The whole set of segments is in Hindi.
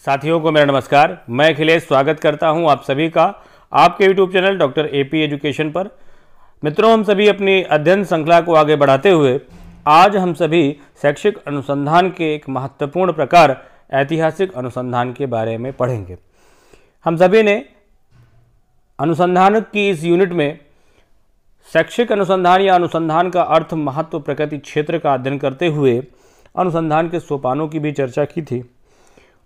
साथियों को मेरा नमस्कार। मैं अखिलेश स्वागत करता हूं आप सभी का आपके YouTube channel doctor AP education पर। मित्रों, हम सभी अपनी अध्ययन श्रृंखला को आगे बढ़ाते हुए आज हम सभी शैक्षिक अनुसंधान के एक महत्वपूर्ण प्रकार ऐतिहासिक अनुसंधान के बारे में पढ़ेंगे। हम सभी ने अनुसंधान की इस यूनिट में शैक्षिक अनुसंधान या अनुसंधान का अर्थ, महत्व, प्रकृति क्षेत्र का अध्ययन करते हुए अनुसंधान के सोपानों की भी चर्चा की थी।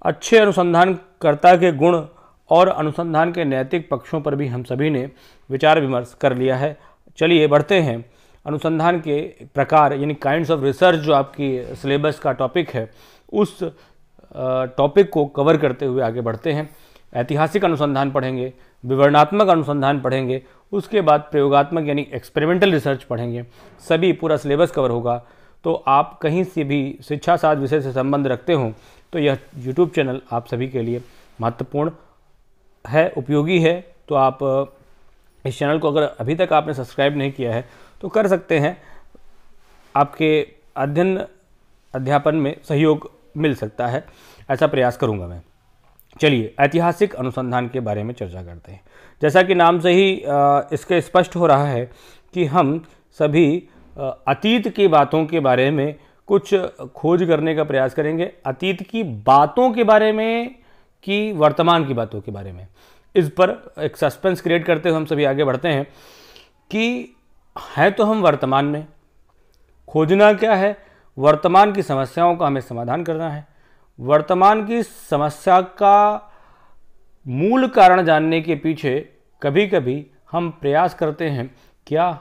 अच्छे अनुसंधानकर्ता के गुण और अनुसंधान के नैतिक पक्षों पर भी हम सभी ने विचार विमर्श कर लिया है। चलिए बढ़ते हैं अनुसंधान के प्रकार यानी काइंड्स ऑफ रिसर्च, जो आपकी सिलेबस का टॉपिक है, उस टॉपिक को कवर करते हुए आगे बढ़ते हैं। ऐतिहासिक अनुसंधान पढ़ेंगे, विवरणात्मक अनुसंधान पढ़ेंगे, उसके बाद प्रयोगात्मक यानी एक्सपेरिमेंटल रिसर्च पढ़ेंगे। सभी पूरा सिलेबस कवर होगा। तो आप कहीं से भी शिक्षा शास्त्र विषय से संबंध रखते हो तो यह यूट्यूब चैनल आप सभी के लिए महत्वपूर्ण है, उपयोगी है। तो आप इस चैनल को अगर अभी तक आपने सब्सक्राइब नहीं किया है तो कर सकते हैं। आपके अध्यापन में सहयोग मिल सकता है, ऐसा प्रयास करूंगा मैं। चलिए ऐतिहासिक अनुसंधान के बारे में चर्चा करते हैं। जैसा कि नाम से ही इसके स्पष्ट हो रहा है कि हम सभी अतीत की बातों के बारे में कुछ खोज करने का प्रयास करेंगे। अतीत की बातों के बारे में कि वर्तमान की बातों के बारे में, इस पर एक सस्पेंस क्रिएट करते हुए हम सभी आगे बढ़ते हैं कि है तो हम वर्तमान में, खोजना क्या है, वर्तमान की समस्याओं का हमें समाधान करना है। वर्तमान की समस्या का मूल कारण जानने के पीछे कभी कभी हम प्रयास करते हैं क्या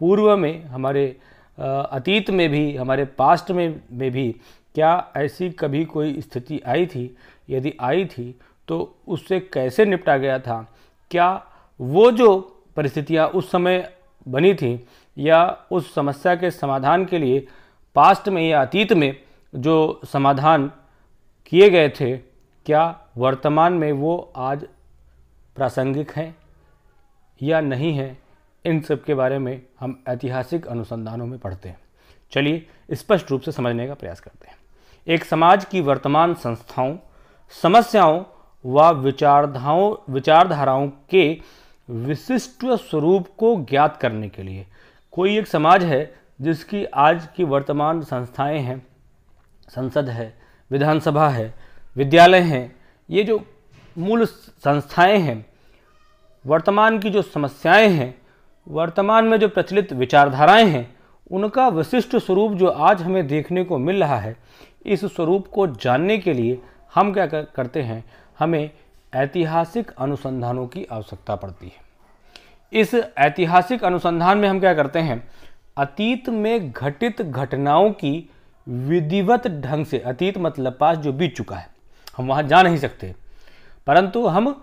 पूर्व में, हमारे अतीत में भी, हमारे पास्ट में भी क्या ऐसी कभी कोई स्थिति आई थी, यदि आई थी तो उससे कैसे निपटा गया था, क्या वो जो परिस्थितियाँ उस समय बनी थी या उस समस्या के समाधान के लिए पास्ट में या अतीत में जो समाधान किए गए थे, क्या वर्तमान में वो आज प्रासंगिक हैं या नहीं है। इन सब के बारे में हम ऐतिहासिक अनुसंधानों में पढ़ते हैं। चलिए स्पष्ट रूप से समझने का प्रयास करते हैं। एक समाज की वर्तमान संस्थाओं, समस्याओं व विचारधाराओं के विशिष्ट स्वरूप को ज्ञात करने के लिए, कोई एक समाज है जिसकी आज की वर्तमान संस्थाएं हैं, संसद है, विधानसभा है, विद्यालय हैं, ये जो मूल संस्थाएं हैं, वर्तमान की जो समस्याएं हैं, वर्तमान में जो प्रचलित विचारधाराएं हैं, उनका विशिष्ट स्वरूप जो आज हमें देखने को मिल रहा है, इस स्वरूप को जानने के लिए हम क्या करते हैं, हमें ऐतिहासिक अनुसंधानों की आवश्यकता पड़ती है। इस ऐतिहासिक अनुसंधान में हम क्या करते हैं, अतीत में घटित घटनाओं की विधिवत ढंग से, अतीत मतलब पास्ट जो बीत चुका है, हम वहाँ जा नहीं सकते, परंतु हम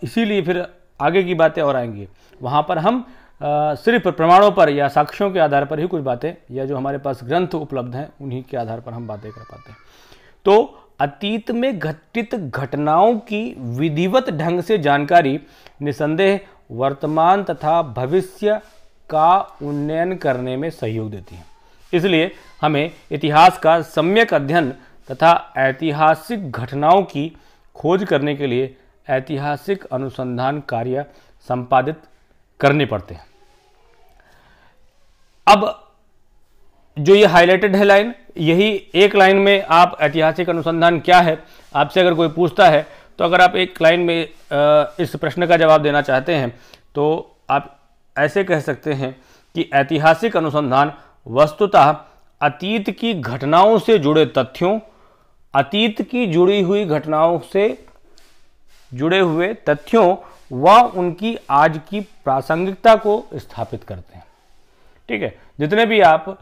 इसीलिए फिर आगे की बातें और आएंगी, वहाँ पर हम सिर्फ प्रमाणों पर या साक्ष्यों के आधार पर ही कुछ बातें, या जो हमारे पास ग्रंथ उपलब्ध हैं उन्हीं के आधार पर हम बातें कर पाते हैं। तो अतीत में घटित घटनाओं की विधिवत ढंग से जानकारी निसंदेह वर्तमान तथा भविष्य का उन्नयन करने में सहयोग देती है। इसलिए हमें इतिहास का सम्यक अध्ययन तथा ऐतिहासिक घटनाओं की खोज करने के लिए ऐतिहासिक अनुसंधान कार्य संपादित करने पड़ते हैं। अब जो ये हाईलाइटेड है लाइन, यही एक लाइन में आप ऐतिहासिक अनुसंधान क्या है, आपसे अगर कोई पूछता है तो अगर आप एक लाइन में इस प्रश्न का जवाब देना चाहते हैं तो आप ऐसे कह सकते हैं कि ऐतिहासिक अनुसंधान वस्तुतः अतीत की घटनाओं से जुड़े तथ्यों, अतीत की जुड़ी हुई घटनाओं से जुड़े हुए तथ्यों व उनकी आज की प्रासंगिकता को स्थापित करते हैं। ठीक है, जितने भी आप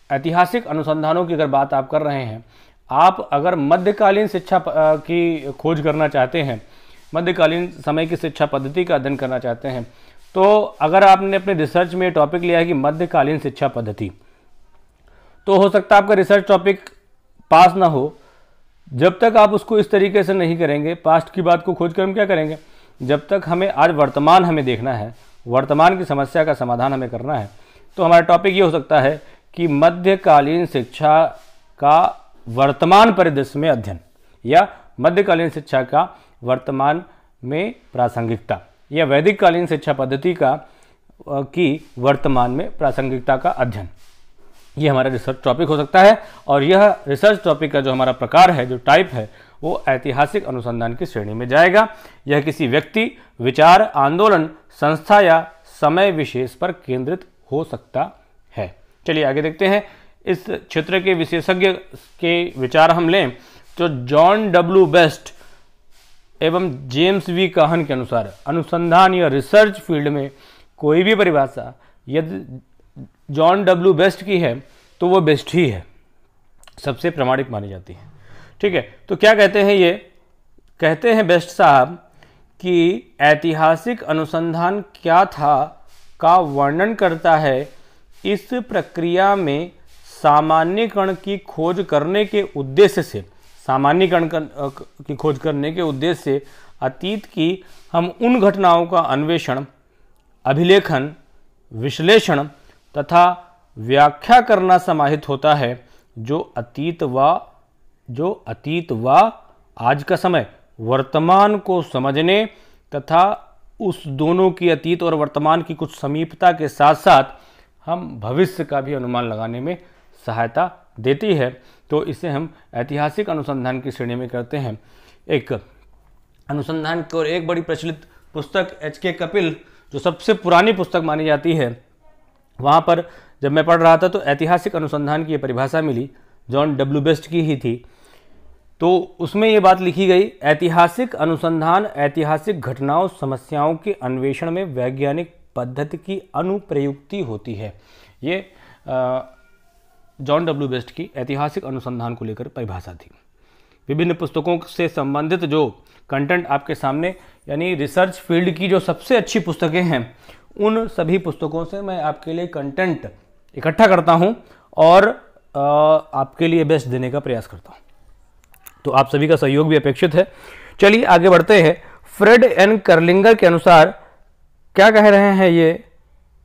ऐतिहासिक अनुसंधानों की अगर बात आप कर रहे हैं, आप अगर मध्यकालीन शिक्षा की खोज करना चाहते हैं, मध्यकालीन समय की शिक्षा पद्धति का अध्ययन करना चाहते हैं, तो अगर आपने अपने रिसर्च में टॉपिक लिया है कि मध्यकालीन शिक्षा पद्धति, तो हो सकता है आपका रिसर्च टॉपिक पास ना हो। जब तक आप उसको इस तरीके से नहीं करेंगे, पास्ट की बात को खोज कर हम क्या करेंगे, जब तक हमें आज वर्तमान हमें देखना है, वर्तमान की समस्या का समाधान हमें करना है, तो हमारा टॉपिक ये हो सकता है कि मध्यकालीन शिक्षा का वर्तमान परिदृश्य में अध्ययन। या मध्यकालीन शिक्षा का वर्तमान में प्रासंगिकता, या वैदिक कालीन शिक्षा पद्धति की वर्तमान में प्रासंगिकता का अध्ययन। ये हमारा रिसर्च टॉपिक हो सकता है, और यह रिसर्च टॉपिक का जो हमारा प्रकार है, जो टाइप है, वो ऐतिहासिक अनुसंधान की श्रेणी में जाएगा। यह किसी व्यक्ति, विचार, आंदोलन, संस्था या समय विशेष पर केंद्रित हो सकता है। चलिए आगे देखते हैं। इस क्षेत्र के विशेषज्ञ के विचार हम लें तो जॉन डब्ल्यू बेस्ट एवं जेम्स वी काहन के अनुसार अनुसंधान या रिसर्च फील्ड में कोई भी परिभाषा यदि जॉन डब्ल्यू बेस्ट की है तो वो बेस्ट ही है, सबसे प्रामाणिक मानी जाती है। ठीक है, तो क्या कहते हैं ये? कहते हैं बेस्ट साहब कि ऐतिहासिक अनुसंधान क्या था का वर्णन करता है। इस प्रक्रिया में सामान्यीकरण की खोज करने के उद्देश्य से, सामान्यीकरण की खोज करने के उद्देश्य से अतीत की हम उन घटनाओं का अन्वेषण, अभिलेखन, विश्लेषण तथा व्याख्या करना समाहित होता है जो अतीत व आज का समय, वर्तमान को समझने तथा उस दोनों की, अतीत और वर्तमान की कुछ समीपता के साथ साथ हम भविष्य का भी अनुमान लगाने में सहायता देती है। तो इसे हम ऐतिहासिक अनुसंधान की श्रेणी में करते हैं। एक अनुसंधान की और एक बड़ी प्रचलित पुस्तक H.K. कपिल, जो सबसे पुरानी पुस्तक मानी जाती है, वहाँ पर जब मैं पढ़ रहा था तो ऐतिहासिक अनुसंधान की ये परिभाषा मिली, जॉन डब्ल्यू बेस्ट की ही थी। तो उसमें ये बात लिखी गई, ऐतिहासिक अनुसंधान ऐतिहासिक घटनाओं, समस्याओं के अन्वेषण में वैज्ञानिक पद्धति की अनुप्रयुक्ति होती है। ये जॉन डब्ल्यू बेस्ट की ऐतिहासिक अनुसंधान को लेकर परिभाषा थी। विभिन्न पुस्तकों से संबंधित जो कंटेंट आपके सामने, यानी रिसर्च फील्ड की जो सबसे अच्छी पुस्तकें हैं, उन सभी पुस्तकों से मैं आपके लिए कंटेंट इकट्ठा करता हूं और आपके लिए बेस्ट देने का प्रयास करता हूं। तो आप सभी का सहयोग भी अपेक्षित है। चलिए आगे बढ़ते हैं। फ्रेड एन कर्लिंगर के अनुसार क्या कह रहे हैं ये?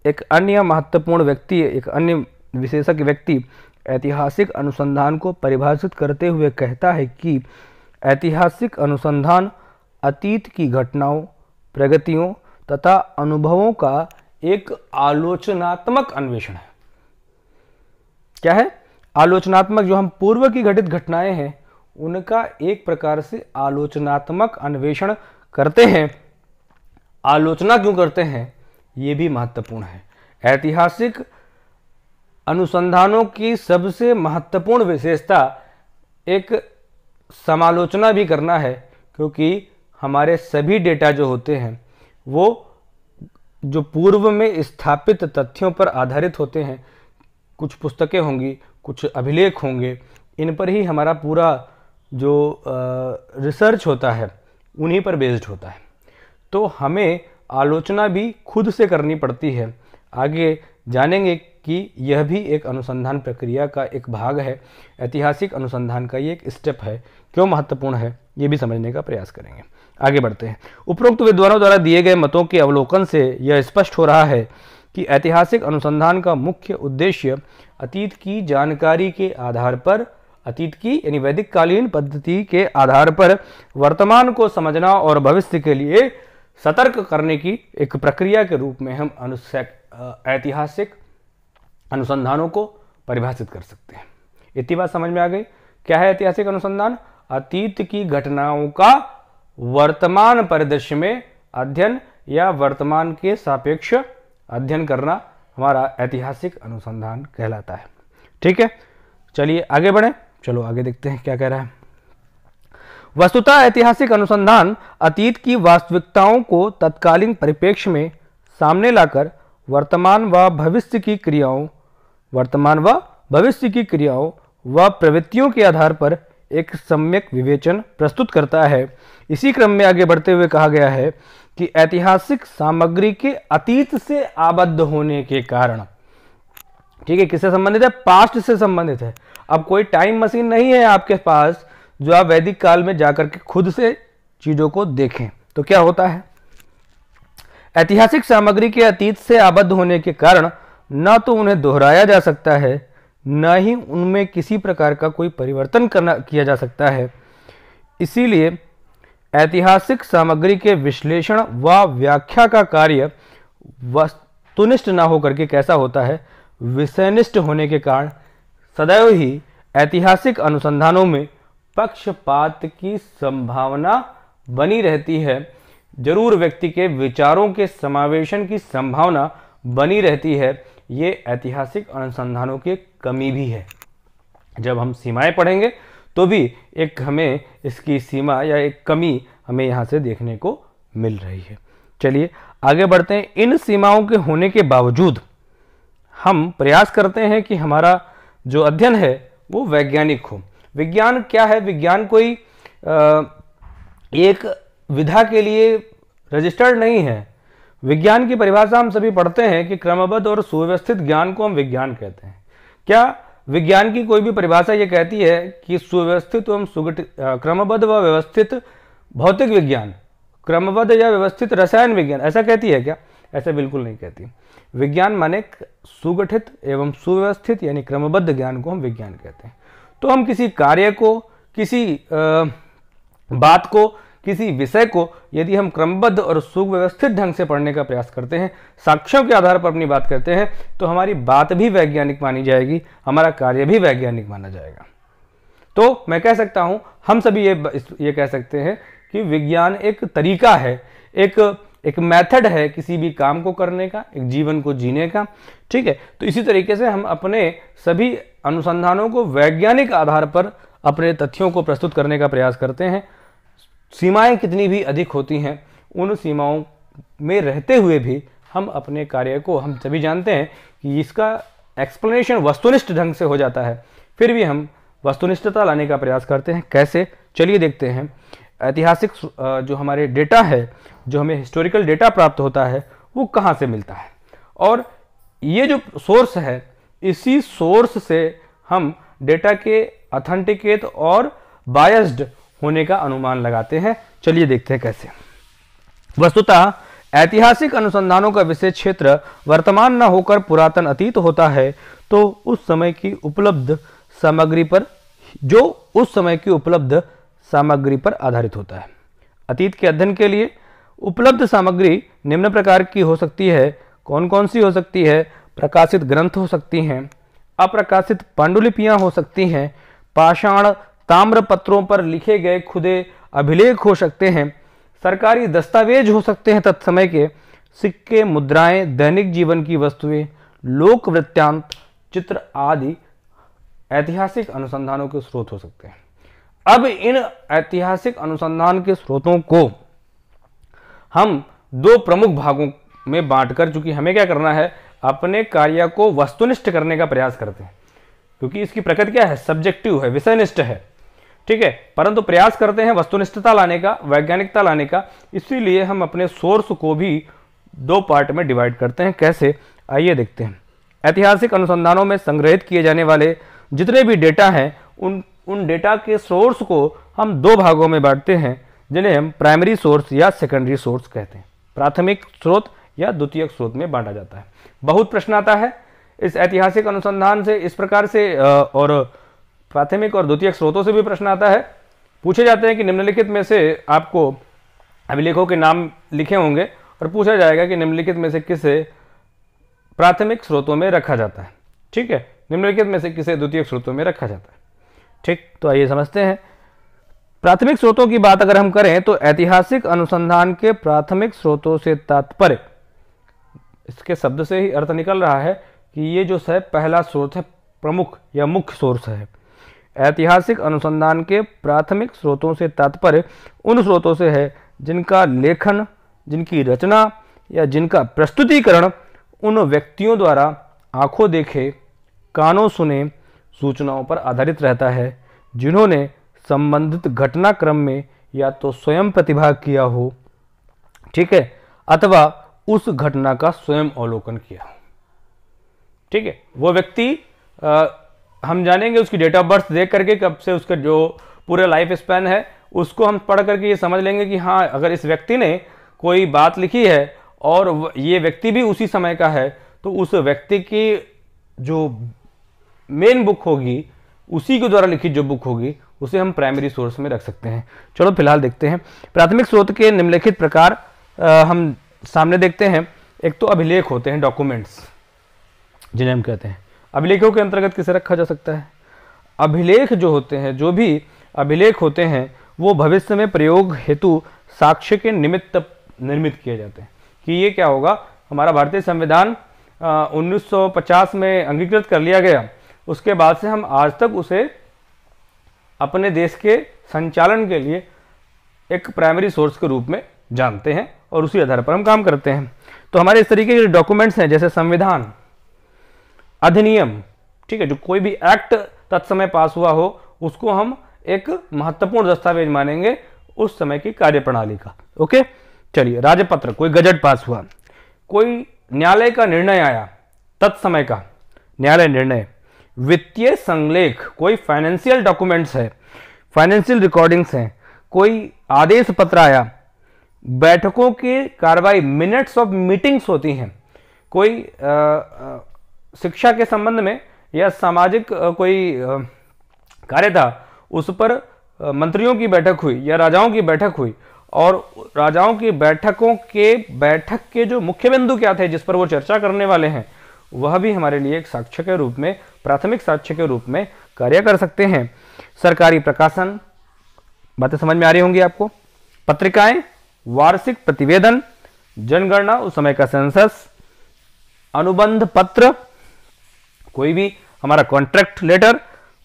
एक अन्य महत्वपूर्ण व्यक्ति, एक अन्य विशेषज्ञ व्यक्ति ऐतिहासिक अनुसंधान को परिभाषित करते हुए कहता है कि ऐतिहासिक अनुसंधान अतीत की घटनाओं, प्रगतियों तथा अनुभवों का एक आलोचनात्मक अन्वेषण है। क्या है? आलोचनात्मक। जो हम पूर्व की घटित घटनाएं हैं उनका एक प्रकार से आलोचनात्मक अन्वेषण करते हैं। आलोचना क्यों करते हैं ये भी महत्वपूर्ण है। ऐतिहासिक अनुसंधानों की सबसे महत्वपूर्ण विशेषता एक समालोचना भी करना है, क्योंकि हमारे सभी डेटा जो होते हैं वो जो पूर्व में स्थापित तथ्यों पर आधारित होते हैं। कुछ पुस्तकें होंगी, कुछ अभिलेख होंगे, इन पर ही हमारा पूरा जो रिसर्च होता है उन्हीं पर बेस्ड होता है। तो हमें आलोचना भी खुद से करनी पड़ती है। आगे जानेंगे कि यह भी एक अनुसंधान प्रक्रिया का एक भाग है। ऐतिहासिक अनुसंधान का ये एक स्टेप है। क्यों महत्वपूर्ण है ये भी समझने का प्रयास करेंगे। आगे बढ़ते हैं। उपरोक्त विद्वानों द्वारा दिए गए मतों के अवलोकन से यह स्पष्ट हो रहा है कि ऐतिहासिक अनुसंधान का मुख्य उद्देश्य अतीत की जानकारी के आधार पर, अतीत की यानी वैदिक कालीन पद्धति के आधार पर वर्तमान को समझना और भविष्य के लिए सतर्क करने की एक प्रक्रिया के रूप में हम ऐतिहासिक अनुसंधानों को परिभाषित कर सकते हैं। इतनी बात समझ में आ गई। क्या है ऐतिहासिक अनुसंधान? अतीत की घटनाओं का वर्तमान परिदृश्य में अध्ययन या वर्तमान के सापेक्ष अध्ययन करना हमारा ऐतिहासिक अनुसंधान कहलाता है। ठीक है, चलिए आगे बढ़ें। चलो आगे देखते हैं क्या कह रहा है। वस्तुतः ऐतिहासिक अनुसंधान अतीत की वास्तविकताओं को तत्कालीन परिप्रेक्ष्य में सामने लाकर वर्तमान व भविष्य की क्रियाओं व प्रवृत्तियों के आधार पर एक सम्यक विवेचन प्रस्तुत करता है। इसी क्रम में आगे बढ़ते हुए कहा गया है कि ऐतिहासिक सामग्री के अतीत से आबद्ध होने के कारण, ठीक है, किससे संबंधित है? पास्ट से संबंधित है। अब कोई टाइम मशीन नहीं है आपके पास जो आप वैदिक काल में जाकर के खुद से चीजों को देखें। तो क्या होता है? ऐतिहासिक सामग्री के अतीत से आबद्ध होने के कारण न तो उन्हें दोहराया जा सकता है, न ही उनमें किसी प्रकार का कोई परिवर्तन किया जा सकता है। इसीलिए ऐतिहासिक सामग्री के विश्लेषण व व्याख्या का कार्य वस्तुनिष्ठ न होकर के कैसा होता है, विषयनिष्ठ होने के कारण सदैव ही ऐतिहासिक अनुसंधानों में पक्षपात की संभावना बनी रहती है। जरूर व्यक्ति के विचारों के समावेशन की संभावना बनी रहती है। ये ऐतिहासिक अनुसंधानों की कमी भी है। जब हम सीमाएं पढ़ेंगे तो भी एक हमें इसकी सीमा या एक कमी हमें यहाँ से देखने को मिल रही है। चलिए आगे बढ़ते हैं। इन सीमाओं के होने के बावजूद हम प्रयास करते हैं कि हमारा जो अध्ययन है वो वैज्ञानिक हो। विज्ञान क्या है? विज्ञान कोई एक विधा के लिए रजिस्टर्ड नहीं है। विज्ञान की परिभाषा हम सभी पढ़ते हैं कि क्रमबद्ध और सुव्यवस्थित ज्ञान को हम विज्ञान कहते हैं। क्या विज्ञान की कोई भी परिभाषा ये कहती है कि सुव्यवस्थित एवं सुगठित, क्रमबद्ध व व्यवस्थित भौतिक विज्ञान, क्रमबद्ध या व्यवस्थित रसायन विज्ञान, ऐसा कहती है क्या? ऐसा बिल्कुल नहीं कहती। विज्ञान माने सुगठित एवं सुव्यवस्थित यानी क्रमबद्ध ज्ञान को हम विज्ञान कहते हैं। तो हम किसी कार्य को, किसी बात को, किसी विषय को यदि हम क्रमबद्ध और सुव्यवस्थित ढंग से पढ़ने का प्रयास करते हैं, साक्ष्यों के आधार पर अपनी बात करते हैं, तो हमारी बात भी वैज्ञानिक मानी जाएगी, हमारा कार्य भी वैज्ञानिक माना जाएगा। तो मैं कह सकता हूं, हम सभी ये कह सकते हैं कि विज्ञान एक तरीका है, एक मेथड है किसी भी काम को करने का, एक जीवन को जीने का। ठीक है, तो इसी तरीके से हम अपने सभी अनुसंधानों को वैज्ञानिक आधार पर अपने तथ्यों को प्रस्तुत करने का प्रयास करते हैं। सीमाएं कितनी भी अधिक होती हैं, उन सीमाओं में रहते हुए भी हम अपने कार्य को, हम सभी जानते हैं कि इसका एक्सप्लेनेशन वस्तुनिष्ठ ढंग से हो जाता है, फिर भी हम वस्तुनिष्ठता लाने का प्रयास करते हैं। कैसे? चलिए देखते हैं। ऐतिहासिक जो हमारे डेटा है, जो हमें हिस्टोरिकल डेटा प्राप्त होता है, वो कहाँ से मिलता है, और ये जो सोर्स है, इसी सोर्स से हम डेटा के ऑथेंटिकेट और बायस्ड होने का अनुमान लगाते हैं। चलिए देखते हैं कैसे। वस्तुतः ऐतिहासिक अनुसंधानों का विषय क्षेत्र वर्तमान न होकर पुरातन अतीत होता है, तो उस समय की उपलब्ध सामग्री पर आधारित होता है। अतीत के अध्ययन के लिए उपलब्ध सामग्री निम्न प्रकार की हो सकती है। कौन कौन सी हो सकती है? प्रकाशित ग्रंथ हो सकती हैं, अप्रकाशित पांडुलिपियां हो सकती हैं, पाषाण ताम्र पत्रों पर लिखे गए खुदे अभिलेख हो सकते हैं, सरकारी दस्तावेज हो सकते हैं तत्समय के, सिक्के, मुद्राएं, दैनिक जीवन की वस्तुएं, लोक वृत्तांत, चित्र आदि ऐतिहासिक अनुसंधानों के स्रोत हो सकते हैं। अब इन ऐतिहासिक अनुसंधान के स्रोतों को हम दो प्रमुख भागों में बांटकर, चूंकि हमें क्या करना है, अपने कार्य को वस्तुनिष्ठ करने का प्रयास करते हैं, क्योंकि इसकी प्रकृति क्या है? सब्जेक्टिव है, विषयनिष्ठ है। ठीक है, परंतु प्रयास करते हैं वस्तुनिष्ठता लाने का, वैज्ञानिकता लाने का। इसीलिए हम अपने सोर्स को भी दो पार्ट में डिवाइड करते हैं। कैसे? आइए देखते हैं। ऐतिहासिक अनुसंधानों में संग्रहित किए जाने वाले जितने भी डेटा हैं, उन डेटा के सोर्स को हम दो भागों में बांटते हैं, जिन्हें हम प्राइमरी सोर्स या सेकेंडरी सोर्स कहते हैं। प्राथमिक स्रोत या द्वितीयक स्रोत में बांटा जाता है। बहुत प्रश्न आता है इस ऐतिहासिक अनुसंधान से, इस प्रकार से, और प्राथमिक और द्वितीयक स्रोतों से भी प्रश्न आता है। पूछे जाते हैं कि निम्नलिखित में से आपको अभिलेखों के नाम लिखे होंगे और पूछा जाएगा कि निम्नलिखित में से किसे प्राथमिक स्रोतों में रखा जाता है। ठीक है, निम्नलिखित में से किसे द्वितीयक स्रोतों में रखा जाता है। ठीक, तो आइए समझते हैं। प्राथमिक स्रोतों की बात अगर हम करें तो ऐतिहासिक अनुसंधान के प्राथमिक स्रोतों से तात्पर्य, इसके शब्द से ही अर्थ निकल रहा है कि ये जो है पहला स्रोत है, प्रमुख या मुख्य सोर्स है। ऐतिहासिक अनुसंधान के प्राथमिक स्रोतों से तात्पर्य उन स्रोतों से है जिनका लेखन, जिनकी रचना या जिनका प्रस्तुतिकरण उन व्यक्तियों द्वारा आंखों देखे, कानों सुने सूचनाओं पर आधारित रहता है, जिन्होंने संबंधित घटनाक्रम में या तो स्वयं प्रतिभाग किया हो, ठीक है, अथवा उस घटना का स्वयं अवलोकन किया हो। ठीक है, वो व्यक्ति हम जानेंगे उसकी डेट ऑफ बर्थ देख करके, कब से उसका जो पूरा लाइफ स्पैन है उसको हम पढ़ करके ये समझ लेंगे कि हाँ, अगर इस व्यक्ति ने कोई बात लिखी है और ये व्यक्ति भी उसी समय का है, तो उस व्यक्ति की जो मेन बुक होगी, उसी के द्वारा लिखित जो बुक होगी, उसे हम प्राइमरी सोर्स में रख सकते हैं। चलो फिलहाल देखते हैं प्राथमिक स्रोत के निम्नलिखित प्रकार हम सामने देखते हैं। एक तो अभिलेख होते हैं, डॉक्यूमेंट्स जिन्हें हम कहते हैं। अभिलेखों के अंतर्गत किसे रखा जा सकता है? अभिलेख जो होते हैं, जो भी अभिलेख होते हैं वो भविष्य में प्रयोग हेतु साक्ष्य के निमित्त निर्मित किए जाते हैं। कि ये क्या होगा, हमारा भारतीय संविधान 1950 में अंगीकृत कर लिया गया, उसके बाद से हम आज तक उसे अपने देश के संचालन के लिए एक प्राइमरी सोर्स के रूप में जानते हैं और उसी आधार पर हम काम करते हैं। तो हमारे इस तरीके के डॉक्यूमेंट्स हैं, जैसे संविधान, अधिनियम, ठीक है, जो कोई भी एक्ट तत्समय पास हुआ हो उसको हम एक महत्वपूर्ण दस्तावेज मानेंगे उस समय की कार्यप्रणाली का। ओके, चलिए, राजपत्र, कोई गजट पास हुआ, कोई न्यायालय का निर्णय आया, तत्समय का न्यायालय निर्णय, वित्तीय संलेख, कोई फाइनेंशियल डॉक्यूमेंट्स है, फाइनेंशियल रिकॉर्डिंग्स हैं, कोई आदेश पत्र आया, बैठकों की कार्रवाई, मिनट्स ऑफ मीटिंग्स होती हैं, कोई शिक्षा के संबंध में या सामाजिक कोई कार्य था, उस पर मंत्रियों की बैठक हुई या राजाओं की बैठक हुई, और राजाओं की बैठकों के बैठक के जो मुख्य बिंदु क्या थे जिस पर वो चर्चा करने वाले हैं, वह भी हमारे लिए एक साक्ष्य के रूप में, प्राथमिक साक्ष्य के रूप में कार्य कर सकते हैं। सरकारी प्रकाशन, बातें समझ में आ रही होंगी आपको, पत्रिकाएं, वार्षिक प्रतिवेदन, जनगणना, उस समय का सेंसस, अनुबंध पत्र, कोई भी हमारा कॉन्ट्रैक्ट लेटर,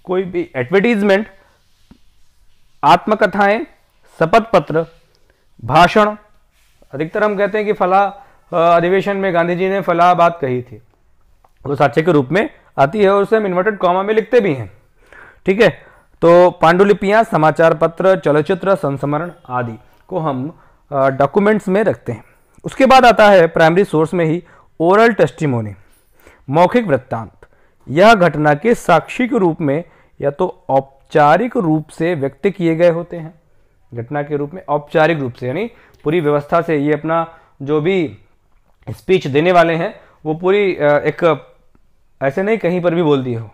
कोई भी एडवर्टीजमेंट, आत्मकथाएं, शपथ पत्र, भाषण, अधिकतर हम कहते हैं कि फला अधिवेशन में गांधी जी ने फला बात कही थी, वो साक्ष्य के रूप में आती है और उसे हम इन्वर्टेड कॉमा में लिखते भी हैं। ठीक है, तो पांडुलिपियां, समाचार पत्र, चलचित्र, संस्मरण आदि को हम डॉक्यूमेंट्स में रखते हैं। उसके बाद आता है प्राइमरी सोर्स में ही ओरल टेस्टिमोनी, मौखिक वृत्तांत। यह घटना के साक्षी के रूप में या तो औपचारिक रूप से व्यक्त किए गए होते हैं, घटना के रूप में औपचारिक रूप से, यानी पूरी व्यवस्था से, ये अपना जो भी स्पीच देने वाले हैं वो पूरी एक ऐसे नहीं कहीं पर भी बोल दी हो,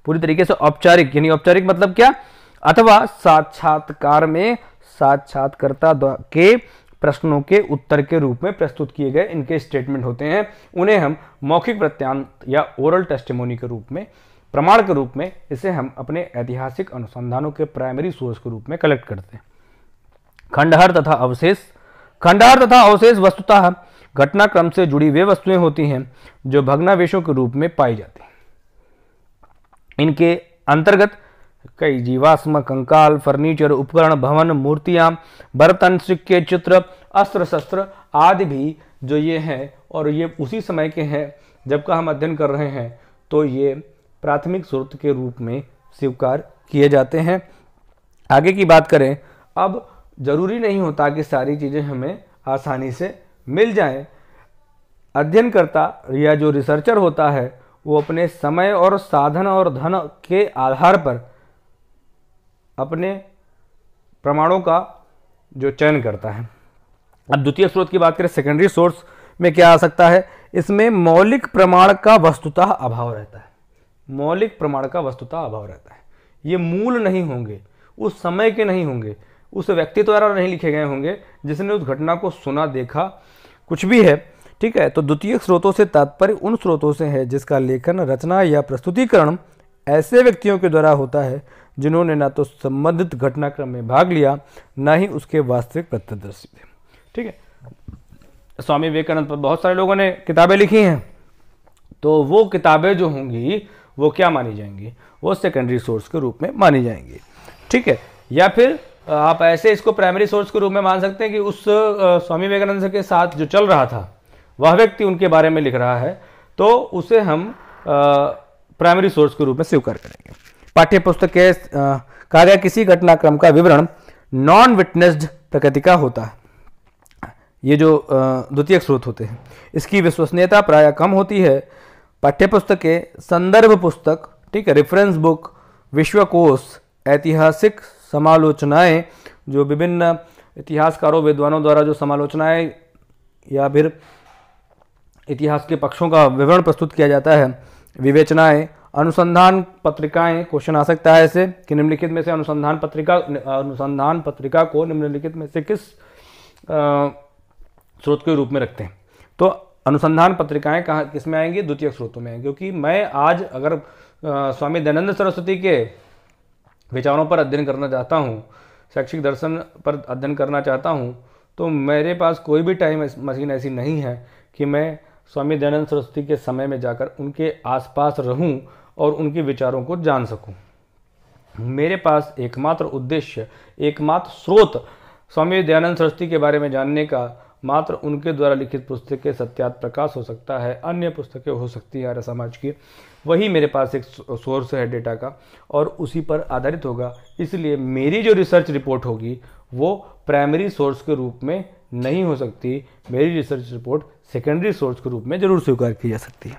पूरी तरीके से औपचारिक, यानी औपचारिक मतलब क्या, अथवा साक्षात्कार में साक्षात्कर्ता के प्रश्नों के उत्तर के रूप में प्रस्तुत किए गए इनके स्टेटमेंट होते हैं। उन्हें हम मौखिक वृत्तांत या ओरल टेस्टिमोनी के रूप में, प्रमाण के रूप में, इसे हम अपने ऐतिहासिक अनुसंधानों के प्राइमरी सोर्स के रूप में कलेक्ट करते हैं। खंडहर तथा अवशेष, खंडहर तथा अवशेष वस्तुतः घटनाक्रम से जुड़ी वे वस्तुएं होती हैं जो भग्नावशेषों के रूप में पाई जाती हैं। इनके अंतर्गत कई जीवाश्म, कंकाल, फर्नीचर, उपकरण, भवन, मूर्तियां, बर्तन, सिक्के, चित्र, अस्त्र शस्त्र आदि भी जो ये हैं, और ये उसी समय के हैं जब का हम अध्ययन कर रहे हैं, तो ये प्राथमिक स्रोत के रूप में स्वीकार किए जाते हैं। आगे की बात करें, अब जरूरी नहीं होता कि सारी चीज़ें हमें आसानी से मिल जाएं। अध्ययनकर्ता या जो रिसर्चर होता है वो अपने समय और साधन और धन के आधार पर अपने प्रमाणों का जो चयन करता है। अब द्वितीय स्रोत की बात करें, सेकेंडरी सोर्स में क्या आ सकता है, इसमें मौलिक प्रमाण का वस्तुतः अभाव रहता है। मौलिक प्रमाण का वस्तुतः अभाव रहता है, ये मूल नहीं होंगे, उस समय के नहीं होंगे, उस व्यक्ति द्वारा नहीं लिखे गए होंगे जिसने उस घटना को सुना, देखा, कुछ भी है। ठीक है, तो द्वितीय स्रोतों से तात्पर्य उन स्रोतों से है जिसका लेखन, रचना या प्रस्तुतिकरण ऐसे व्यक्तियों के द्वारा होता है जिन्होंने ना तो संबंधित घटनाक्रम में भाग लिया, ना ही उसके वास्तविक प्रत्यक्षदर्शी थे। ठीक है, स्वामी विवेकानंद पर बहुत सारे लोगों ने किताबें लिखी हैं, तो वो किताबें जो होंगी वो क्या मानी जाएंगी, वो सेकेंडरी सोर्स के रूप में मानी जाएंगी। ठीक है, या फिर आप ऐसे इसको प्राइमरी सोर्स के रूप में मान सकते हैं कि उस स्वामी विवेकानंद के साथ जो चल रहा था वह व्यक्ति उनके बारे में लिख रहा है, तो उसे हम प्राइमरी सोर्स के रूप में स्वीकार करेंगे। पाठ्य पुस्तक के कहा गया किसी घटनाक्रम का विवरण नॉन विटनेस्ड प्रकृति का होता है। ये जो द्वितीय स्रोत होते हैं, इसकी विश्वसनीयता प्रायः कम होती है। पाठ्य पुस्तक के संदर्भ पुस्तक, ठीक है, रेफरेंस बुक, विश्वकोश, ऐतिहासिक समालोचनाएं, जो विभिन्न इतिहासकारों, विद्वानों द्वारा जो समालोचनाएं या फिर इतिहास के पक्षों का विवरण प्रस्तुत किया जाता है, विवेचनाएं अनुसंधान पत्रिकाएं, क्वेश्चन आ सकता है ऐसे कि निम्नलिखित में से अनुसंधान पत्रिका को निम्नलिखित में से किस स्रोत के रूप में रखते हैं। तो अनुसंधान पत्रिकाएं कहाँ किस में आएंगी, द्वितीयक स्रोतों में आएंगी। क्योंकि मैं आज अगर स्वामी दयानंद सरस्वती के विचारों पर अध्ययन करना चाहता हूँ, शैक्षिक दर्शन पर अध्ययन करना चाहता हूँ, तो मेरे पास कोई भी टाइम मशीन ऐसी नहीं है कि मैं स्वामी दयानंद सरस्वती के समय में जाकर उनके आसपास रहूं और उनके विचारों को जान सकूं। मेरे पास एकमात्र उद्देश्य, एकमात्र स्रोत स्वामी दयानंद सरस्वती के बारे में जानने का मात्र उनके द्वारा लिखित पुस्तकें सत्यात प्रकाश हो सकता है, अन्य पुस्तकें हो सकती है आर्य समाज की, वही मेरे पास एक सोर्स है डेटा का और उसी पर आधारित होगा। इसलिए मेरी जो रिसर्च रिपोर्ट होगी वो प्राइमरी सोर्स के रूप में नहीं हो सकती, मेरी रिसर्च रिपोर्ट सेकेंडरी सोर्स के रूप में जरूर स्वीकार की जा सकती है।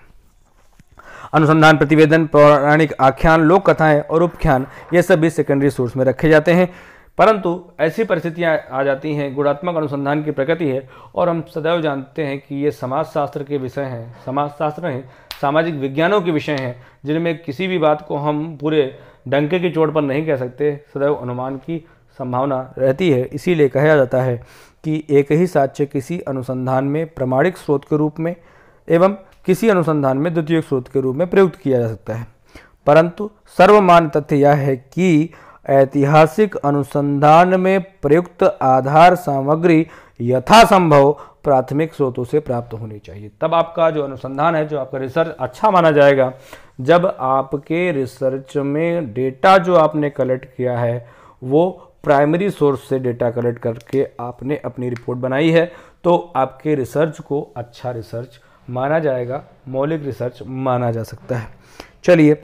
अनुसंधान प्रतिवेदन, पौराणिक आख्यान, लोक कथाएं और उपख्यान ये सभी सेकेंडरी सोर्स में रखे जाते हैं। परंतु ऐसी परिस्थितियां आ जाती हैं, गुणात्मक अनुसंधान की प्रकृति है और हम सदैव जानते हैं कि ये समाजशास्त्र के विषय हैं, समाजशास्त्र हैं, सामाजिक विज्ञानों के विषय हैं, जिनमें किसी भी बात को हम पूरे डंके की चोट पर नहीं कह सकते, सदैव अनुमान की संभावना रहती है। इसीलिए कहा जाता है कि एक ही साक्ष्य किसी अनुसंधान में प्रमाणिक स्रोत के रूप में एवं किसी अनुसंधान में द्वितीयक स्रोत के रूप में प्रयुक्त किया जा सकता है। परंतु सर्वमान्य तथ्य यह है कि ऐतिहासिक अनुसंधान में प्रयुक्त आधार सामग्री यथासंभव प्राथमिक स्रोतों से प्राप्त होनी चाहिए। तब आपका जो अनुसंधान है, जो आपका रिसर्च अच्छा माना जाएगा, जब आपके रिसर्च में डेटा जो आपने कलेक्ट किया है वो प्राइमरी सोर्स से डेटा कलेक्ट करके आपने अपनी रिपोर्ट बनाई है, तो आपके रिसर्च को अच्छा रिसर्च माना जाएगा, मौलिक रिसर्च माना जा सकता है। चलिए,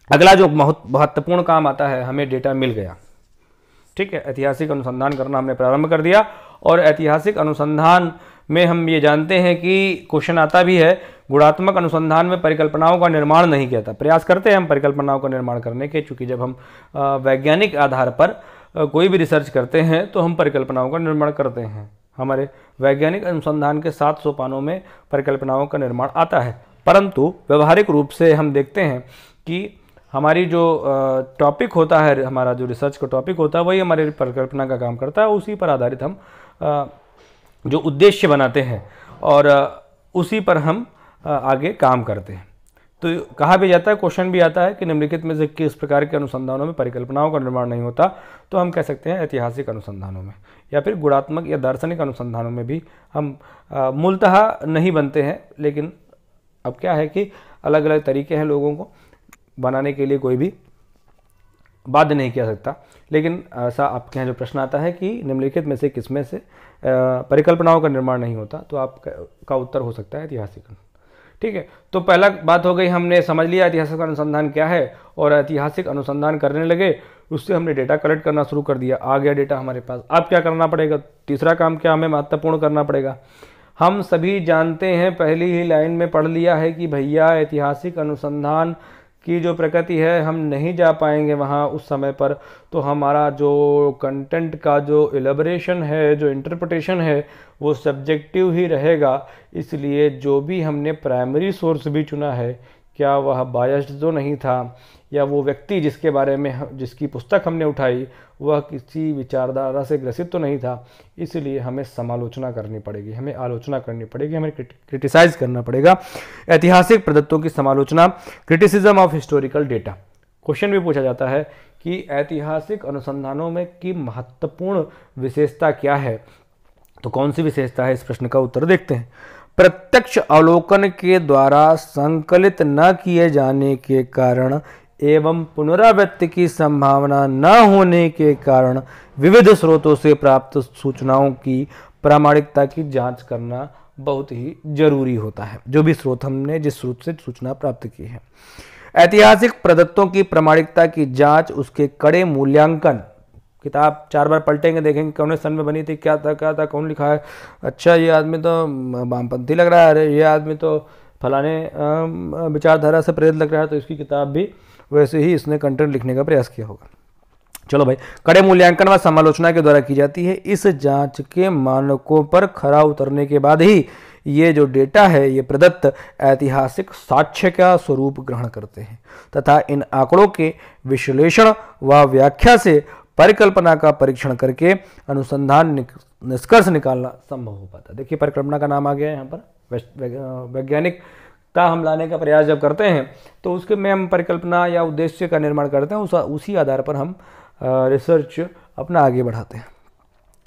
अगला जो महत्वपूर्ण काम आता है, हमें डेटा मिल गया, ठीक है, ऐतिहासिक अनुसंधान करना हमने प्रारंभ कर दिया और ऐतिहासिक अनुसंधान में हम ये जानते हैं कि क्वेश्चन आता भी है, गुणात्मक अनुसंधान में परिकल्पनाओं का निर्माण नहीं किया था। प्रयास करते हैं हम परिकल्पनाओं का निर्माण करने के, चूँकि जब हम वैज्ञानिक आधार पर कोई भी रिसर्च करते हैं तो हम परिकल्पनाओं का निर्माण करते हैं। हमारे वैज्ञानिक अनुसंधान के 7 सोपानों में परिकल्पनाओं का निर्माण आता है। परंतु व्यवहारिक रूप से हम देखते हैं कि हमारी जो टॉपिक होता है, हमारा जो रिसर्च का टॉपिक होता है, वही हमारी परिकल्पना का काम करता है। उसी पर आधारित हम जो उद्देश्य बनाते हैं और उसी पर हम आगे काम करते हैं। तो कहा भी जाता है, क्वेश्चन भी आता है कि निम्नलिखित में से किस प्रकार के अनुसंधानों में परिकल्पनाओं का निर्माण नहीं होता, तो हम कह सकते हैं ऐतिहासिक अनुसंधानों में, या फिर गुणात्मक या दार्शनिक अनुसंधानों में भी हम मूलतः नहीं बनते हैं। लेकिन अब क्या है कि अलग अलग तरीके हैं लोगों को बनाने के लिए, कोई भी बाध्य नहीं किया सकता। लेकिन ऐसा आपके यहाँ जो प्रश्न आता है कि निम्नलिखित में से किसमें से परिकल्पनाओं का निर्माण नहीं होता, तो आपका उत्तर हो सकता है ऐतिहासिक। ठीक है, तो पहला बात हो गई, हमने समझ लिया ऐतिहासिक अनुसंधान क्या है और ऐतिहासिक अनुसंधान करने लगे, उससे हमने डेटा कलेक्ट करना शुरू कर दिया, आ गया डेटा हमारे पास। अब क्या करना पड़ेगा, तीसरा काम क्या हमें महत्वपूर्ण करना पड़ेगा। हम सभी जानते हैं, पहली ही लाइन में पढ़ लिया है कि भैया ऐतिहासिक अनुसंधान की जो प्रकृति है, हम नहीं जा पाएंगे वहाँ उस समय पर, तो हमारा जो कंटेंट का जो एलेबोरेशन है, जो इंटरप्रिटेशन है, वो सब्जेक्टिव ही रहेगा। इसलिए जो भी हमने प्राइमरी सोर्स भी चुना है, क्या वह बायस्ड तो नहीं था, या वो व्यक्ति जिसके बारे में जिसकी पुस्तक हमने उठाई वह किसी विचारधारा से ग्रसित तो नहीं था। इसलिए हमें समालोचना करनी पड़ेगी, हमें आलोचना करनी पड़ेगी, हमें क्रिटिसाइज करना पड़ेगा। ऐतिहासिक प्रदत्तों की समालोचना, criticism of historical data. Question भी पूछा जाता है कि ऐतिहासिक अनुसंधानों में की महत्वपूर्ण विशेषता क्या है, तो कौन सी विशेषता है, इस प्रश्न का उत्तर देखते हैं। प्रत्यक्ष अवलोकन के द्वारा संकलित न किए जाने के कारण एवं पुनरावृत्ति की संभावना न होने के कारण विविध स्रोतों से प्राप्त सूचनाओं की प्रामाणिकता की जांच करना बहुत ही जरूरी होता है। जो भी स्रोत हमने जिस स्रोत से सूचना प्राप्त की है, ऐतिहासिक प्रदत्तों की प्रामाणिकता की जांच, उसके कड़े मूल्यांकन। किताब 4 बार पलटेंगे, देखेंगे कौन सन में बनी थी, क्या था, कौन लिखा है, अच्छा ये आदमी तो वामपंथी लग रहा है, अरे ये आदमी तो फलाने विचारधारा से प्रेरित लग रहा है, तो इसकी किताब भी वैसे ही इसने कंटेंट लिखने का प्रयास किया होगा। चलो भाई, कड़े मूल्यांकन व समालोचना के द्वारा की जाती है। इस जांच के मानकों पर खरा उतरने के बाद ही ये जो डेटा है ये प्रदत्त ऐतिहासिक साक्ष्य का स्वरूप ग्रहण करते हैं तथा इन आंकड़ों के विश्लेषण व व्याख्या से परिकल्पना का परीक्षण करके अनुसंधान निष्कर्ष निकालना संभव हो पाता है। देखिए परिकल्पना का नाम आ गया है यहाँ पर। वैज्ञानिकता हम लाने का प्रयास जब करते हैं तो उसके में हम परिकल्पना या उद्देश्य का निर्माण करते हैं, उसी आधार पर हम रिसर्च अपना आगे बढ़ाते हैं।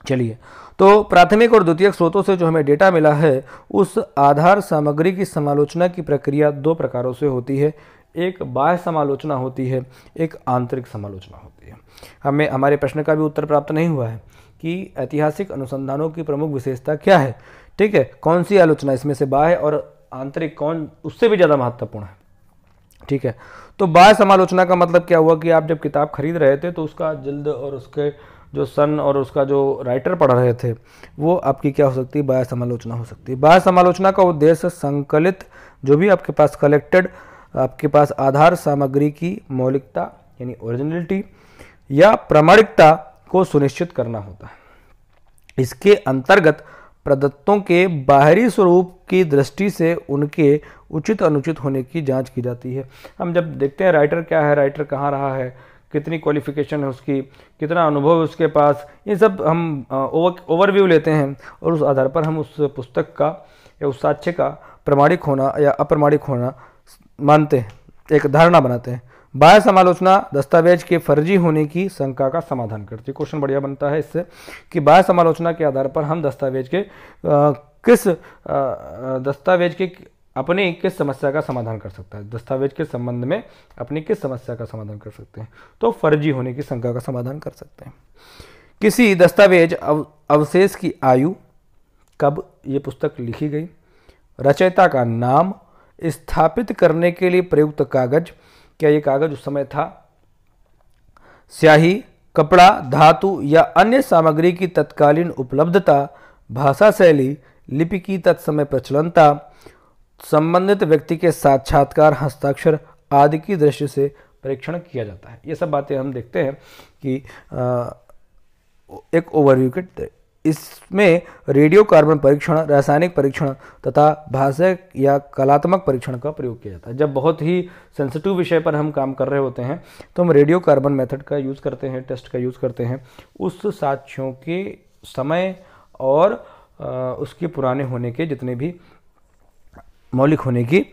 चलिए, तो प्राथमिक और द्वितीयक स्रोतों से जो हमें डेटा मिला है उस आधार सामग्री की समालोचना की प्रक्रिया दो प्रकारों से होती है। एक बाह्य समालोचना होती है, एक आंतरिक समालोचना होती है। हमें हमारे प्रश्न का भी उत्तर प्राप्त नहीं हुआ है कि ऐतिहासिक अनुसंधानों की प्रमुख विशेषता क्या है। ठीक है, कौन सी आलोचना इसमें से बाह्य और आंतरिक कौन उससे भी ज़्यादा महत्वपूर्ण है। ठीक है, तो बाह्य समालोचना का मतलब क्या हुआ कि आप जब किताब खरीद रहे थे तो उसका जिल्द और उसके जो सन और उसका जो राइटर पढ़ रहे थे वो आपकी क्या हो सकती है, बाह्य समालोचना हो सकती है। बाह्य समालोचना का उद्देश्य संकलित जो भी आपके पास कलेक्टेड आपके पास आधार सामग्री की मौलिकता यानी ओरिजिनलिटी या प्रामाणिकता को सुनिश्चित करना होता है। इसके अंतर्गत प्रदत्तों के बाहरी स्वरूप की दृष्टि से उनके उचित अनुचित होने की जांच की जाती है। हम जब देखते हैं राइटर क्या है, राइटर कहाँ रहा है, कितनी क्वालिफिकेशन है उसकी, कितना अनुभव है उसके पास, ये सब हम ओवरव्यू लेते हैं और उस आधार पर हम उस पुस्तक का या उस साक्ष्य का प्रामाणिक होना या अप्रामाणिक होना मानते हैं, एक धारणा बनाते हैं। बाह्य समालोचना दस्तावेज के फर्जी होने की शंका का समाधान करती है। क्वेश्चन बढ़िया बनता है इससे कि बाह्य समालोचना के आधार पर हम दस्तावेज के अपनी किस समस्या का समाधान कर सकता है, दस्तावेज के संबंध में अपनी किस समस्या का समाधान कर सकते हैं, तो फर्जी होने की शंका का समाधान कर सकते हैं। किसी दस्तावेज अवशेष की आयु, कब ये पुस्तक लिखी गई, रचयिता का नाम, स्थापित करने के लिए प्रयुक्त कागज, क्या ये कागज उस समय था, स्याही, कपड़ा, धातु या अन्य सामग्री की तत्कालीन उपलब्धता, भाषा शैली, लिपि की तत्समय प्रचलनता, संबंधित व्यक्ति के साक्षात्कार, हस्ताक्षर आदि की दृष्टि से परीक्षण किया जाता है। ये सब बातें हम देखते हैं कि एक ओवरव्यू के इसमें रेडियो कार्बन परीक्षण, रासायनिक परीक्षण तथा भाषा या कलात्मक परीक्षण का प्रयोग किया जाता है। जब बहुत ही सेंसिटिव विषय पर हम काम कर रहे होते हैं तो हम रेडियो कार्बन मेथड का यूज़ करते हैं, टेस्ट का यूज़ करते हैं, उस साक्ष्यों के समय और उसके पुराने होने के जितने भी मौलिक होने की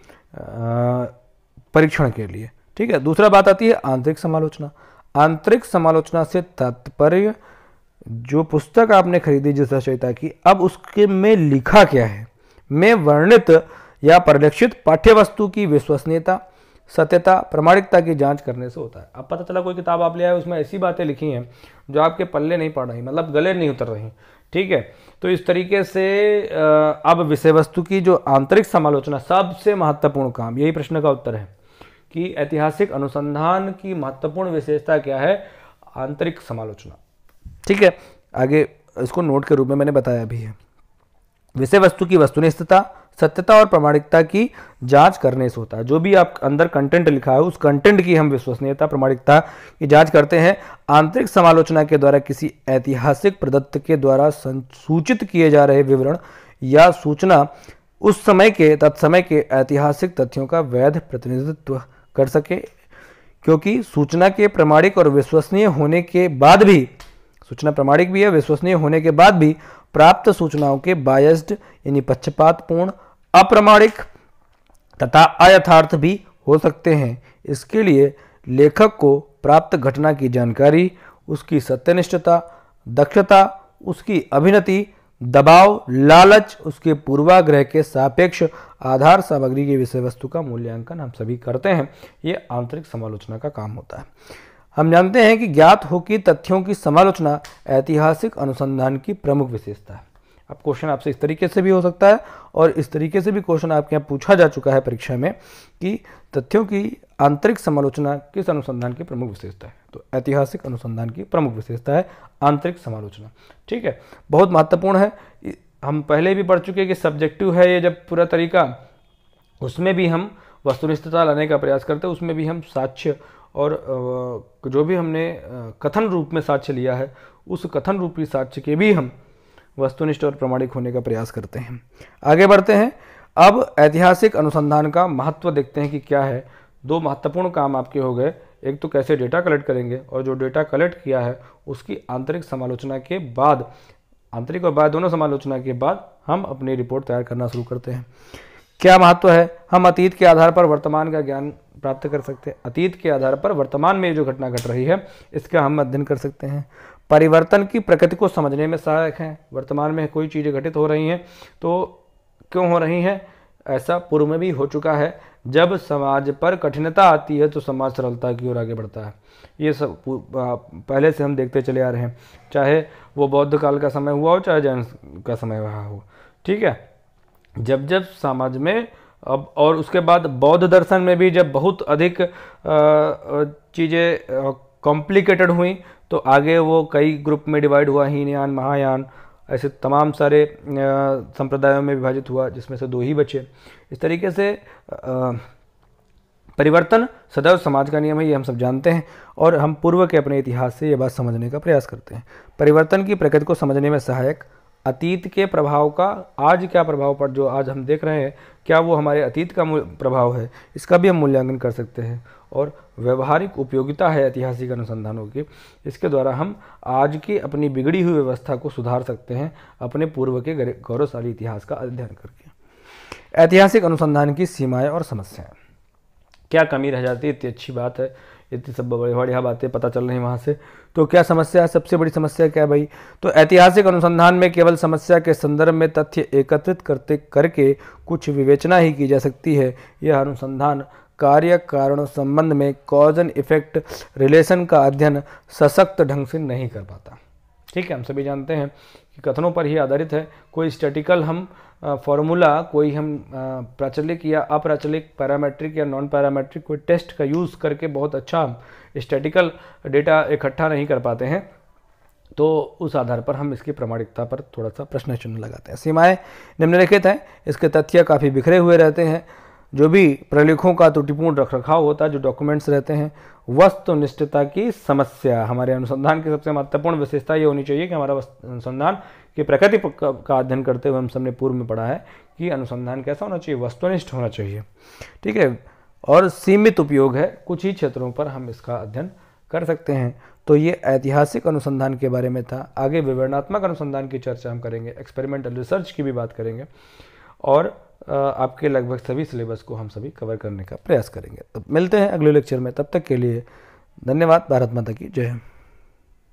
परीक्षण के लिए। ठीक है, दूसरा बात आती है आंतरिक समालोचना। आंतरिक समालोचना से तात्पर्य जो पुस्तक आपने खरीदी जिस रचयिता की, अब उसके में लिखा क्या है, में वर्णित या परिलक्षित पाठ्यवस्तु की विश्वसनीयता, सत्यता, प्रामाणिकता की जांच करने से होता है। अब पता चला कोई किताब आप ले आए उसमें ऐसी बातें लिखी हैं जो आपके पल्ले नहीं पड़ रही, मतलब गले नहीं उतर रही। ठीक है, तो इस तरीके से अब विषय वस्तु की जो आंतरिक समालोचना सबसे महत्वपूर्ण काम, यही प्रश्न का उत्तर है कि ऐतिहासिक अनुसंधान की महत्वपूर्ण विशेषता क्या है, आंतरिक समालोचना। ठीक है, आगे इसको नोट के रूप में मैंने बताया भी है। विषय वस्तु की वस्तुनिष्ठता, सत्यता और प्रामाणिकता की जांच करने से होता है। जो भी आप अंदर कंटेंट लिखा है उस कंटेंट की हम विश्वसनीयता, प्रामाणिकता की जांच करते हैं। आंतरिक समालोचना के द्वारा किसी ऐतिहासिक प्रदत्त के द्वारा सूचित किए जा रहे विवरण या सूचना उस समय के तत्समय के ऐतिहासिक तथ्यों का वैध प्रतिनिधित्व कर सके, क्योंकि सूचना के प्रामाणिक और विश्वसनीय होने के बाद भी, सूचना प्रामाणिक भी है, विश्वसनीय होने के बाद भी प्राप्त सूचनाओं के बायस्ड यानी पक्षपातपूर्ण, अप्रामाणिक तथा अयथार्थ भी हो सकते हैं। इसके लिए लेखक को प्राप्त घटना की जानकारी, उसकी सत्यनिष्ठता, दक्षता, उसकी अभिनति, दबाव, लालच, उसके पूर्वाग्रह के सापेक्ष आधार सामग्री की विषय वस्तु का मूल्यांकन हम सभी करते हैं। ये आंतरिक समालोचना का काम होता है। हम जानते हैं कि ज्ञात हो कि तथ्यों की समालोचना ऐतिहासिक अनुसंधान की प्रमुख विशेषता है। अब क्वेश्चन आपसे इस तरीके से भी हो सकता है और इस तरीके से भी क्वेश्चन आपके यहाँ पूछा जा चुका है परीक्षा में कि तथ्यों की आंतरिक समालोचना किस अनुसंधान की प्रमुख विशेषता है, तो ऐतिहासिक अनुसंधान की प्रमुख विशेषता है आंतरिक समालोचना। ठीक है, बहुत महत्वपूर्ण है। हम पहले भी पढ़ चुके हैं कि सब्जेक्टिव है ये जब पूरा तरीका, उसमें भी हम वस्तुनिष्ठता लाने का प्रयास करते हैं, उसमें भी हम साक्ष्य और जो भी हमने कथन रूप में साक्ष्य लिया है उस कथन रूपी साक्ष्य के भी हम वस्तुनिष्ठ और प्रामाणिक होने का प्रयास करते हैं। आगे बढ़ते हैं। अब ऐतिहासिक अनुसंधान का महत्व देखते हैं कि क्या है। दो महत्वपूर्ण काम आपके हो गए, एक तो कैसे डेटा कलेक्ट करेंगे, और जो डेटा कलेक्ट किया है उसकी आंतरिक समालोचना के बाद, आंतरिक और बाह्य दोनों समालोचना के बाद हम अपनी रिपोर्ट तैयार करना शुरू करते हैं। क्या महत्व है? हम अतीत के आधार पर वर्तमान का ज्ञान प्राप्त कर सकते हैं। अतीत के आधार पर वर्तमान में जो घटना घट रही है इसका हम अध्ययन कर सकते हैं। परिवर्तन की प्रकृति को समझने में सहायक है। वर्तमान में कोई चीज़ें घटित हो रही हैं तो क्यों हो रही हैं, ऐसा पूर्व में भी हो चुका है। जब समाज पर कठिनता आती है तो समाज सरलता की ओर आगे बढ़ता है। ये सब पहले से हम देखते चले आ रहे हैं, चाहे वो बौद्ध काल का समय हुआ हो, चाहे जैन का समय रहा हो। ठीक है, जब जब समाज में अब, और उसके बाद बौद्ध दर्शन में भी जब बहुत अधिक चीज़ें कॉम्प्लिकेटेड हुई तो आगे वो कई ग्रुप में डिवाइड हुआ, हीनयान, महायान, ऐसे तमाम सारे संप्रदायों में विभाजित हुआ, जिसमें से 2 ही बचे। इस तरीके से परिवर्तन सदैव समाज का नियम है, ये हम सब जानते हैं, और हम पूर्व के अपने इतिहास से ये बात समझने का प्रयास करते हैं। परिवर्तन की प्रकृति को समझने में सहायक, अतीत के प्रभाव का आज क्या प्रभाव पर जो आज हम देख रहे हैं, क्या वो हमारे अतीत का प्रभाव है, इसका भी हम मूल्यांकन कर सकते हैं। और व्यवहारिक उपयोगिता है ऐतिहासिक अनुसंधानों की, इसके द्वारा हम आज की अपनी बिगड़ी हुई व्यवस्था को सुधार सकते हैं अपने पूर्व के गौरवशाली इतिहास का अध्ययन करके। ऐतिहासिक अनुसंधान की सीमाएं और समस्याएं, क्या कमी रह जाती है? इतनी अच्छी बात है, इतनी सब बढ़िया बातें पता चल रही हैं वहाँ से। तो क्या समस्या है? सबसे बड़ी समस्या क्या है भाई? तो ऐतिहासिक अनुसंधान में केवल समस्या के संदर्भ में तथ्य एकत्रित करके कुछ विवेचना ही की जा सकती है। यह अनुसंधान कार्य कारण संबंध में कॉज एंड इफेक्ट रिलेशन का अध्ययन सशक्त ढंग से नहीं कर पाता। ठीक है, हम सभी जानते हैं कि कथनों पर ही आधारित है। कोई स्टैटिकल हम फॉर्मूला, कोई हम प्राचलिक या अप्राचलिक, पैरामेट्रिक या नॉन पैरामेट्रिक कोई टेस्ट का यूज़ करके बहुत अच्छा स्टैटिकल डेटा इकट्ठा नहीं कर पाते हैं, तो उस आधार पर हम इसकी प्रामाणिकता पर थोड़ा सा प्रश्न चिन्ह लगाते हैं। सीमाएं निम्नलिखित हैं, इसके तथ्य काफ़ी बिखरे हुए रहते हैं। जो भी प्रलेखों का त्रुटिपूर्ण रखरखाव होता है, जो डॉक्यूमेंट्स रहते हैं। वस्तुनिष्ठता की समस्या, हमारे अनुसंधान की सबसे महत्वपूर्ण विशेषता ये होनी चाहिए कि हमारा अनुसंधान की प्रकृति का अध्ययन करते हुए हम सबने पूर्व में पढ़ा है कि अनुसंधान कैसा होना चाहिए, वस्तुनिष्ठ होना चाहिए। ठीक है, और सीमित उपयोग है, कुछ ही क्षेत्रों पर हम इसका अध्ययन कर सकते हैं। तो ये ऐतिहासिक अनुसंधान के बारे में था। आगे विवरणात्मक अनुसंधान की चर्चा हम करेंगे, एक्सपेरिमेंटल रिसर्च की भी बात करेंगे, और आपके लगभग सभी सिलेबस को हम सभी कवर करने का प्रयास करेंगे। तब मिलते हैं अगले लेक्चर में, तब तक के लिए धन्यवाद। भारत माता की जय।